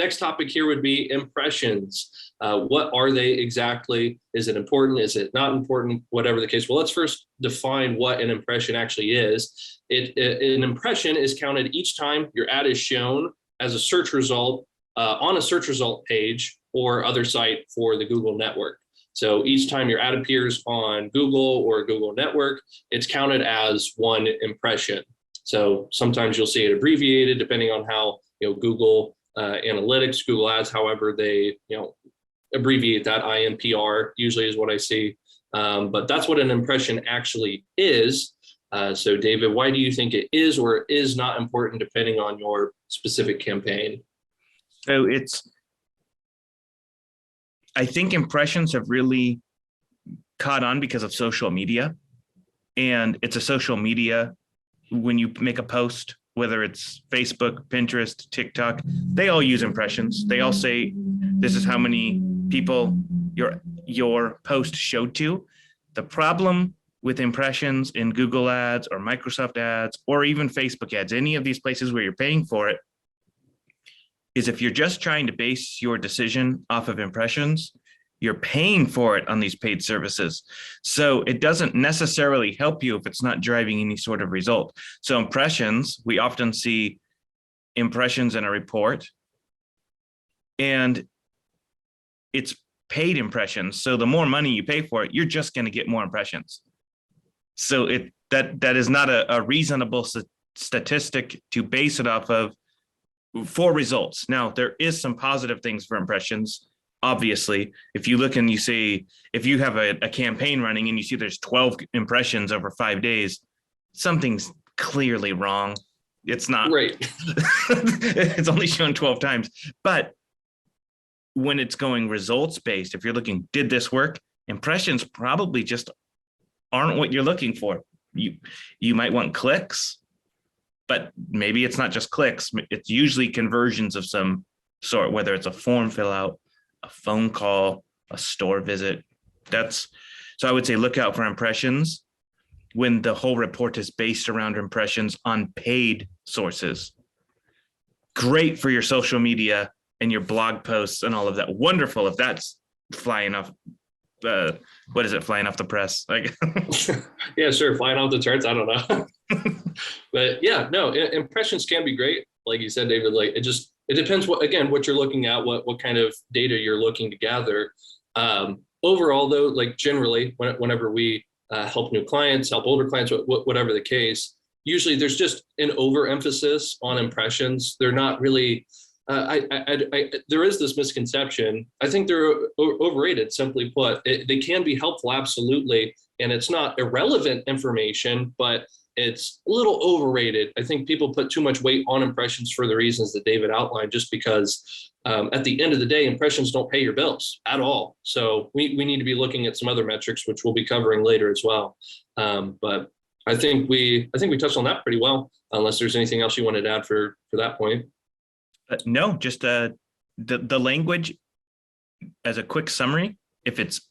next topic here would be impressions. What are they exactly? Is it important? Is it not important? Whatever the case. Well, let's first define what an impression actually is. An impression is counted each time your ad is shown as a search result on a search result page or other site for the Google network. So each time your ad appears on Google or Google network, it's counted as one impression. So sometimes you'll see it abbreviated depending on how Google Analytics, Google Ads, however they abbreviate that. IMPR usually is what I see, but that's what an impression actually is. So David, why do you think it is or is not important depending on your specific campaign? So I think impressions have really caught on because of social media, and it's a social media. When you make a post, whether it's Facebook, Pinterest, TikTok, they all use impressions. They all say, this is how many people your post showed to. The problem with impressions in Google Ads or Microsoft Ads or even Facebook ads, any of these places where you're paying for it, is if you're just trying to base your decision off of impressions, you're paying for it on these paid services. So it doesn't necessarily help you if it's not driving any sort of result. So impressions, we often see impressions in a report, and it's paid impressions. So the more money you pay for it, you're just going to get more impressions. So that is not a reasonable statistic to base it off of for results. Now, there is some positive things for impressions. Obviously, if you look and you say, if you have a campaign running and you see there's 12 impressions over 5 days, something's clearly wrong. It's not right. It's only shown 12 times. But when it's going results based, if you're looking, did this work? Impressions probably just aren't what you're looking for. You might want clicks, but maybe it's not just clicks. It's usually conversions of some sort, whether it's a form fill out, a phone call, a store visit. So I would say look out for impressions when the whole report is based around impressions on paid sources. Great for your social media and your blog posts and all of that. Wonderful if that's flying off. What is it? Flying off the press? Like, yeah, sure. Flying off the charts. I don't know. But yeah, no, impressions can be great. Like you said, David, like it depends what you're looking at, what kind of data you're looking to gather. Overall though, like generally whenever we help new clients, help older clients, whatever the case, usually there's just an overemphasis on impressions. They're not really, there is this misconception. I think they're overrated, simply put. They can be helpful, absolutely. And it's not irrelevant information, but it's a little overrated. I think people put too much weight on impressions for the reasons that David outlined, just because at the end of the day, impressions don't pay your bills at all. So we need to be looking at some other metrics, which we'll be covering later as well. But I think we touched on that pretty well, unless there's anything else you wanted to add for that point. No, just the language as a quick summary. If it's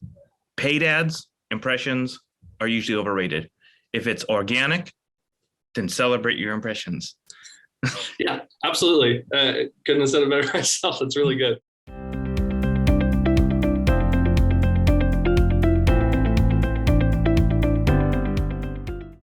paid ads, impressions are usually overrated. If it's organic, then celebrate your impressions. Yeah, absolutely. Couldn't have said it better myself. It's really good.